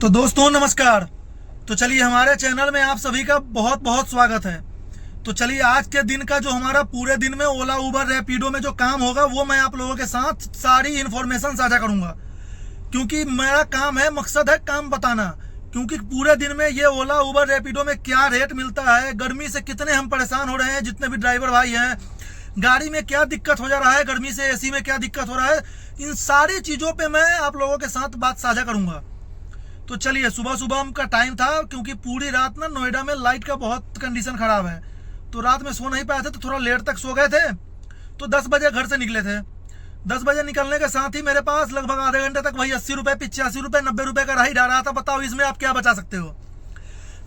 तो दोस्तों नमस्कार। तो चलिए हमारे चैनल में आप सभी का बहुत बहुत स्वागत है। तो चलिए आज के दिन का जो हमारा पूरे दिन में ओला उबर रैपिडो में जो काम होगा वो मैं आप लोगों के साथ सारी इन्फॉर्मेशन साझा करूंगा, क्योंकि मेरा काम है, मकसद है काम बताना। क्योंकि पूरे दिन में ये ओला उबर रैपिडो में क्या रेट मिलता है, गर्मी से कितने हम परेशान हो रहे हैं, जितने भी ड्राइवर भाई हैं, गाड़ी में क्या दिक्कत हो जा रहा है, गर्मी से एसी में क्या दिक्कत हो रहा है, इन सारी चीज़ों पे मैं आप लोगों के साथ बात साझा करूंगा। तो चलिए, सुबह सुबह का टाइम था, क्योंकि पूरी रात ना नोएडा में लाइट का बहुत कंडीशन खराब है, तो रात में सो नहीं पाए थे, तो थोड़ा लेट तक सो गए थे। तो 10 बजे घर से निकले थे। 10 बजे निकलने के साथ ही मेरे पास लगभग आधे घंटे तक वही 80 रुपये, 85 रुपये, 90 रुपये का राइड आ रहा था। बताओ इसमें आप क्या बचा सकते हो।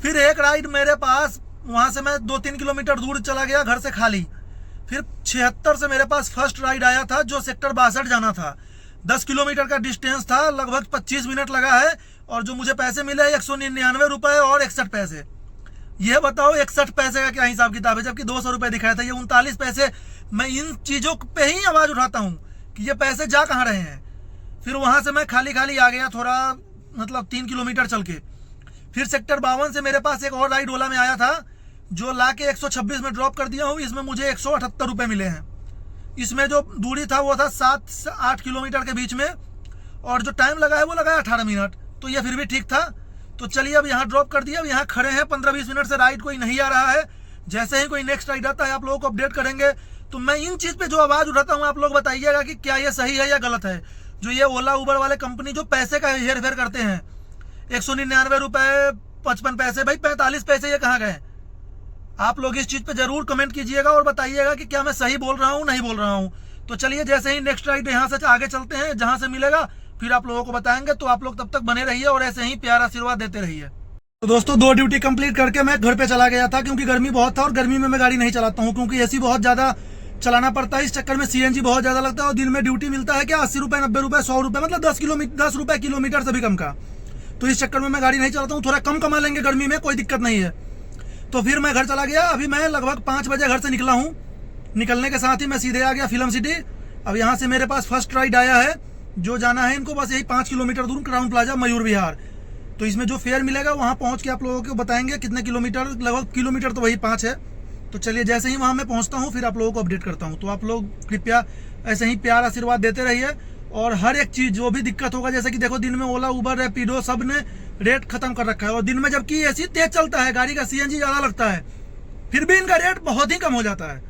फिर एक राइड मेरे पास, वहाँ से मैं 2-3 किलोमीटर दूर चला गया घर से खाली। फिर 76 से मेरे पास फर्स्ट राइड आया था, जो सेक्टर 62 जाना था। 10 किलोमीटर का डिस्टेंस था, लगभग 25 मिनट लगा है, और जो मुझे पैसे मिले 199 रुपये और 61 पैसे। ये बताओ 61 पैसे का क्या हिसाब किताब है, जबकि 200 रुपये दिखाया था। ये 39 पैसे। मैं इन चीज़ों पे ही आवाज़ उठाता हूँ कि ये पैसे जा कहाँ रहे हैं। फिर वहाँ से मैं खाली खाली आ गया, थोड़ा मतलब 3 किलोमीटर चल के। फिर सेक्टर 52 से मेरे पास एक और राइड ओला में आया था, जो ला के 126 में ड्रॉप कर दिया हूँ। इसमें मुझे 178 रुपये मिले हैं। इसमें जो दूरी था वो था 7 से 8 किलोमीटर के बीच में, और जो टाइम लगा है वो लगा 18 मिनट। तो ये फिर भी ठीक था। तो चलिए अब यहाँ ड्रॉप कर दिया। अब यहाँ खड़े हैं 15-20 मिनट से, राइड कोई नहीं आ रहा है। जैसे ही कोई नेक्स्ट राइड आता है आप लोगों को अपडेट करेंगे। तो मैं इन चीज़ पे जो आवाज़ उठाता हूँ, आप लोग बताइएगा कि क्या ये सही है या गलत है। जो ये ओला उबर वाले कंपनी जो पैसे का हेर फेर करते हैं, 199 रुपये 55 पैसे, भाई 45 पैसे ये कहाँ गए। आप लोग इस चीज़ पे जरूर कमेंट कीजिएगा और बताइएगा कि क्या मैं सही बोल रहा हूँ, नहीं बोल रहा हूँ। तो चलिए जैसे ही नेक्स्ट राइड यहाँ से आगे चलते हैं, जहाँ से मिलेगा फिर आप लोगों को बताएंगे। तो आप लोग तब तक बने रहिए और ऐसे ही प्यार आशीर्वाद देते रहिए। तो दोस्तों 2 ड्यूटी कंप्लीट करके मैं घर पे चला गया था, क्योंकि गर्मी बहुत था और गर्मी में मैं गाड़ी नहीं चलाता हूँ, क्योंकि एसी बहुत ज़्यादा चलाना पड़ता है। इस चक्कर में सीएनजी बहुत ज़्यादा लगता है, और दिन में ड्यूटी मिलता है क्या 80 रुपये, 90 रुपये, 100 रुपये, मतलब 10 रुपये किलोमीटर से भी कम का। तो इस चक्कर में मैं गाड़ी नहीं चलाता हूँ। थोड़ा कम कमा लेंगे गर्मी में, कोई दिक्कत नहीं है। तो फिर मैं घर चला गया। अभी मैं लगभग 5 बजे घर से निकला हूँ। निकलने के साथ ही मैं सीधे आ गया फिल्म सिटी। अब यहाँ से मेरे पास फर्स्ट राइड आया है, जो जाना है इनको बस यही 5 किलोमीटर दूर, क्राउन प्लाजा मयूर विहार। तो इसमें जो फेयर मिलेगा वहाँ पहुँच के आप लोगों को बताएंगे कितने किलोमीटर, लगभग किलोमीटर तो वही 5 है। तो चलिए जैसे ही वहाँ मैं पहुँचता हूँ फिर आप लोगों को अपडेट करता हूँ। तो आप लोग कृपया ऐसे ही प्यार आशीर्वाद देते रहिए, और हर एक चीज़ जो भी दिक्कत होगा, जैसे कि देखो दिन में ओला उबर रैपिडो सब ने रेट खत्म कर रखा है, और दिन में जबकि एसी तेज चलता है, गाड़ी का सीएनजी ज़्यादा लगता है, फिर भी इनका रेट बहुत ही कम हो जाता है।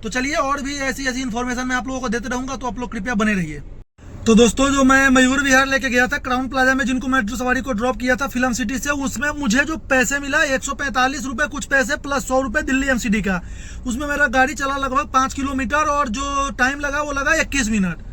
तो चलिए और भी ऐसी ऐसी इन्फॉर्मेशन मैं आप लोगों को देते रहूँगा, तो आप लोग कृपया बने रहिए। तो दोस्तों जो मैं मयूर विहार लेके गया था क्राउन प्लाजा में, जिनको मेट्रो सवारी को ड्रॉप किया था फिल्म सिटी से, उसमें मुझे जो पैसे मिला 145 रुपये कुछ पैसे प्लस 100 रुपये दिल्ली एमसीडी का। उसमें मेरा गाड़ी चला लगभग 5 किलोमीटर, और जो टाइम लगा वो लगा 21 मिनट।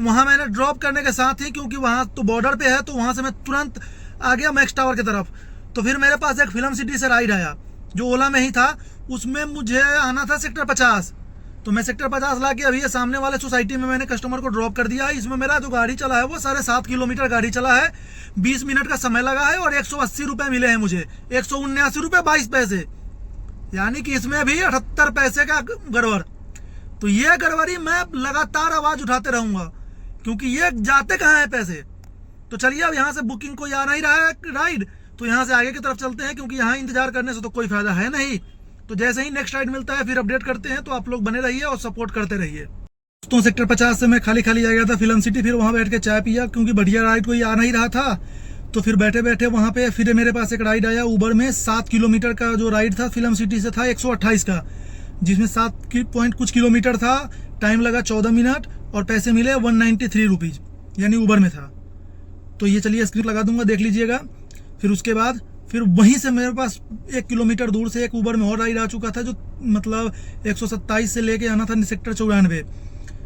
वहाँ मैंने ड्रॉप करने के साथ ही, क्योंकि वहाँ तो बॉर्डर पे है, तो वहाँ से मैं तुरंत आ गया मैक्स टावर की तरफ। तो फिर मेरे पास एक फिल्म सिटी से राइड आया, जो ओला में ही था। उसमें मुझे आना था सेक्टर 50। तो मैं सेक्टर 50 ला के अभी ये सामने वाले सोसाइटी में मैंने कस्टमर को ड्रॉप कर दिया है। इसमें मेरा जो गाड़ी चला है वो 7.5 किलोमीटर गाड़ी चला है, 20 मिनट का समय लगा है, और 180 रुपये मिले हैं मुझे, 179 रुपये 22 पैसे, यानी कि इसमें भी 78 पैसे का गड़बड़। तो ये गड़बड़ी मैं लगातार आवाज़ उठाते रहूँगा, क्योंकि ये जाते कहाँ हैं पैसे। तो चलिए अब यहाँ से बुकिंग कोई आ नहीं रहा है राइड, तो यहाँ से आगे की तरफ चलते हैं, क्योंकि यहाँ इंतजार करने से तो कोई फायदा है नहीं। तो जैसे ही नेक्स्ट राइड मिलता है फिर अपडेट करते हैं। तो आप लोग बने रहिए और सपोर्ट करते रहिए। दोस्तों सेक्टर 50 से मैं खाली खाली आ गया था फिल्म सिटी। फिर वहाँ बैठ के चाय पिया, क्योंकि बढ़िया राइड कोई आ नहीं रहा था। तो फिर बैठे बैठे वहाँ पे फिर मेरे पास एक राइड आया उबर में, 7 किलोमीटर का जो राइड था फिल्म सिटी से था 128 का, जिसमें 7 पॉइंट कुछ किलोमीटर था। टाइम लगा 14 मिनट, और पैसे मिले 193 रुपीज़, यानी उबर में था। तो ये चलिए स्क्रिप्ट लगा दूंगा, देख लीजिएगा। फिर उसके बाद फिर वहीं से मेरे पास 1 किलोमीटर दूर से एक उबर में और राइड आ चुका था, जो मतलब 127 से लेके आना था सेक्टर 94।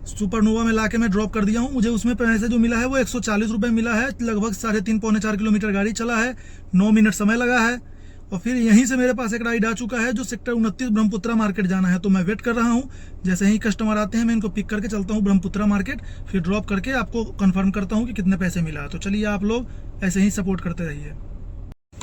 सुपरनोवा में लाके मैं ड्रॉप कर दिया हूँ। मुझे उसमें पैसे जो मिला है वो 140 रुपये मिला है। लगभग 3.5-4 किलोमीटर गाड़ी चला है, 9 मिनट समय लगा है। और फिर यहीं से मेरे पास एक राइड आ चुका है, जो सेक्टर 29 ब्रह्मपुत्रा मार्केट जाना है। तो मैं वेट कर रहा हूँ, जैसे ही कस्टमर आते हैं मैं इनको पिक करके चलता हूँ ब्रह्मपुत्रा मार्केट, फिर ड्रॉप करके आपको कंफर्म करता हूँ कि कितने पैसे मिला। तो चलिए आप लोग ऐसे ही सपोर्ट करते रहिए।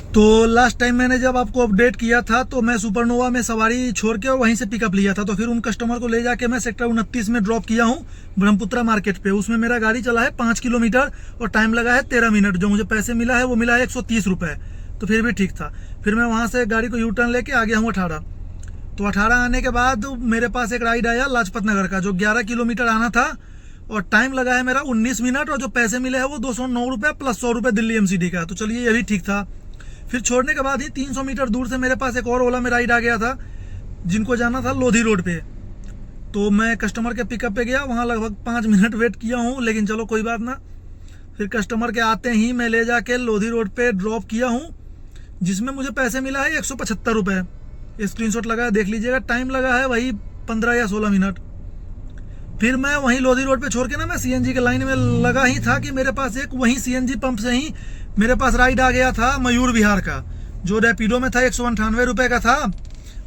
तो लास्ट टाइम मैंने जब आपको अपडेट किया था तो मैं सुपरनोवा में सवारी छोड़ के और वहीं से पिकअप लिया था। तो फिर उन कस्टमर को ले जाके मैं सेक्टर 29 में ड्रॉप किया हूँ ब्रह्मपुत्रा मार्केट पे। उसमें मेरा गाड़ी चला है 5 किलोमीटर और टाइम लगा है 13 मिनट। जो मुझे पैसे मिला है वो मिला है 130 रुपये, तो फिर भी ठीक था। फिर मैं वहाँ से गाड़ी को यू टर्न लेके आ गया हूँ 18। तो 18 आने के बाद मेरे पास एक राइड आया लाजपत नगर का, जो 11 किलोमीटर आना था और टाइम लगा है मेरा 19 मिनट, और जो पैसे मिले हैं वो 209 रुपये प्लस 100 रुपये दिल्ली एमसीडी का। तो चलिए ये भी ठीक था। फिर छोड़ने के बाद ही 300 मीटर दूर से मेरे पास एक और ओला में राइड आ गया था, जिनको जाना था लोधी रोड पे। तो मैं कस्टमर के पिकअप पे गया, वहाँ लगभग 5 मिनट वेट किया हूँ, लेकिन चलो कोई बात ना। फिर कस्टमर के आते ही मैं ले जाके लोधी रोड पे ड्रॉप किया हूँ, जिसमें मुझे पैसे मिला है 175 रुपये। स्क्रीनशॉट लगा है, देख लीजिएगा। टाइम लगा है वही 15 या 16 मिनट। फिर मैं वहीं लोधी रोड पे छोड़ के ना मैं सीएनजी के लाइन में लगा ही था कि मेरे पास एक वहीं सीएनजी पंप से ही मेरे पास राइड आ गया था मयूर विहार का, जो रैपिडो में था 198 रुपये का था।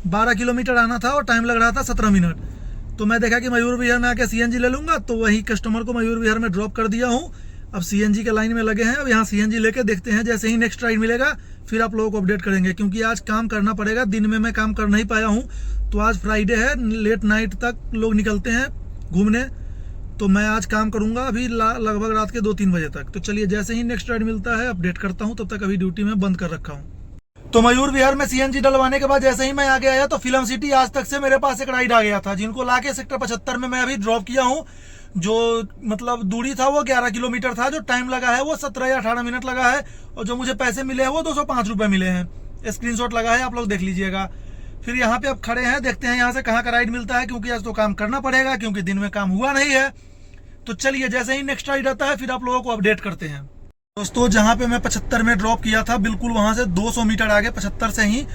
12 किलोमीटर आना था और टाइम लग रहा था 17 मिनट। तो मैं देखा कि मयूर विहार में आके सीएनजी ले लूँगा, तो वही कस्टमर को मयूर विहार में ड्रॉप कर दिया हूँ। अब सीएनजी के लाइन में लगे हैं, अब यहाँ सीएनजी लेके देखते हैं। जैसे ही नेक्स्ट राइड मिलेगा फिर आप लोगों को अपडेट करेंगे, क्योंकि आज काम करना पड़ेगा। दिन में मैं काम कर नहीं पाया हूँ, तो आज फ्राइडे है, लेट नाइट तक लोग निकलते हैं घूमने, तो मैं आज काम करूंगा अभी लगभग रात के 2-3 बजे तक। तो चलिए जैसे ही नेक्स्ट राइड मिलता है अपडेट करता हूं। तब तक अभी ड्यूटी में बंद कर रखा हूं। तो मयूर विहार में सीएनजी डलवाने के बाद जैसे ही मैं आगे आया तो फिल्म सिटी आज तक से मेरे पास एक राइड आ गया था, जिनको लाके सेक्टर 75 में मैं अभी ड्रॉप किया हूँ। जो मतलब दूरी था वो 11 किलोमीटर था, जो टाइम लगा है वो 17 या 18 मिनट लगा है, और जो मुझे पैसे मिले हैं वो 205 रुपये मिले हैं। स्क्रीनशॉट लगा है, आप लोग देख लीजिएगा। फिर यहाँ पे अब खड़े हैं, देखते हैं यहाँ से कहाँ का राइड मिलता है, क्योंकि आज तो काम करना पड़ेगा, क्योंकि दिन में काम हुआ नहीं है। तो चलिए जैसे ही नेक्स्ट राइड आता है फिर आप लोगों को अपडेट करते हैं। दोस्तों जहाँ पे मैं 75 में ड्रॉप किया था, बिल्कुल वहाँ से 200 मीटर आगे 75 से ही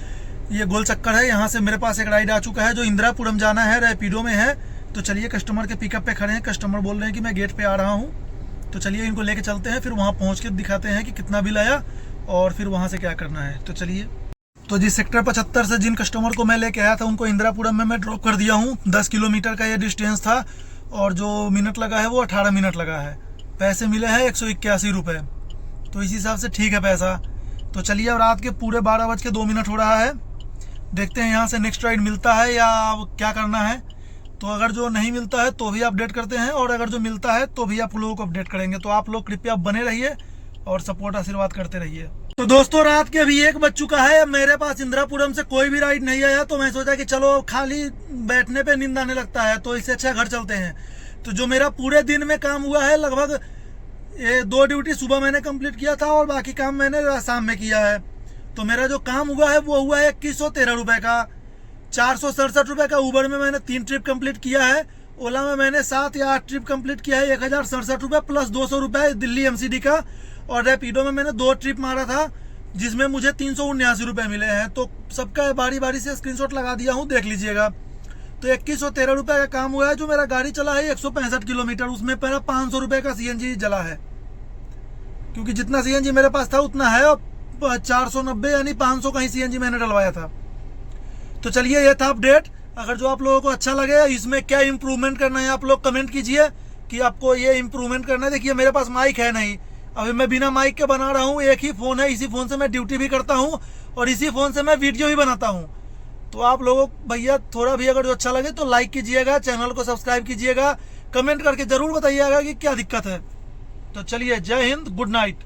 ये गोल चक्कर है। यहाँ से मेरे पास एक राइड आ चुका है, जो इंदिरापुरम जाना है, रैपिडो में है। तो चलिए कस्टमर के पिकअप पे खड़े हैं, कस्टमर बोल रहे हैं कि मैं गेट पे आ रहा हूँ। तो चलिए इनको लेके चलते हैं, फिर वहाँ पहुँच के दिखाते हैं कि कितना बिल आया और फिर वहाँ से क्या करना है। तो चलिए। तो जिस सेक्टर 75 से जिन कस्टमर को मैं लेके आया था उनको इंदिरापुरम में मैं ड्रॉप कर दिया हूँ। 10 किलोमीटर का ये डिस्टेंस था और जो मिनट लगा है वो 18 मिनट लगा है। पैसे मिले हैं 181 रुपये, तो इस हिसाब से ठीक है पैसा। तो चलिए अब रात के पूरे 12:02 हो रहा है। देखते हैं यहाँ से नेक्स्ट राइड मिलता है या क्या करना है। तो अगर जो नहीं मिलता है तो भी अपडेट करते हैं, और अगर जो मिलता है तो भी आप लोगों को अपडेट करेंगे। तो आप लोग कृपया बने रहिए और सपोर्ट आशीर्वाद करते रहिए। तो दोस्तों रात के अभी 1 बज चुका है, मेरे पास इंदिरापुरम से कोई भी राइड नहीं आया। तो मैं सोचा कि चलो खाली बैठने पे नींद आने लगता है, तो इससे अच्छा घर चलते हैं। तो जो मेरा पूरे दिन में काम हुआ है, लगभग 2 ड्यूटी सुबह मैंने कंप्लीट किया था और बाकी काम मैंने शाम में किया है। तो मेरा जो काम हुआ है वो हुआ है 2113 रुपये का। 467 रुपये का ऊबर में मैंने 3 ट्रिप कंप्लीट किया है। ओला में मैंने 7 या 8 ट्रिप कंप्लीट किया है, 1067 रुपये प्लस 200 रुपये दिल्ली एमसीडी का। और रैपिडो में मैंने 2 ट्रिप मारा था, जिसमें मुझे 379 रुपये मिले हैं। तो सबका बारी बारी से स्क्रीनशॉट लगा दिया हूँ, देख लीजिएगा। तो 2113 रुपये का काम हुआ है। जो मेरा गाड़ी चला है 165 किलोमीटर, उसमें मेरा 500 रुपये का सीएनजी जला है, क्योंकि जितना सीएनजी मेरे पास था उतना है, और 490 यानी 500 का ही सीएनजी मैंने डलवाया था। तो चलिए ये था अपडेट। अगर जो आप लोगों को अच्छा लगे, इसमें क्या इम्प्रूवमेंट करना है, आप लोग कमेंट कीजिए कि आपको ये इम्प्रूवमेंट करना है। देखिए मेरे पास माइक है नहीं, अभी मैं बिना माइक के बना रहा हूँ। एक ही फ़ोन है, इसी फ़ोन से मैं ड्यूटी भी करता हूँ और इसी फ़ोन से मैं वीडियो भी बनाता हूँ। तो आप लोगों भैया थोड़ा भी अगर जो अच्छा लगे तो लाइक कीजिएगा, चैनल को सब्सक्राइब कीजिएगा, कमेंट करके ज़रूर बताइएगा कि क्या दिक्कत है। तो चलिए जय हिंद, गुड नाइट।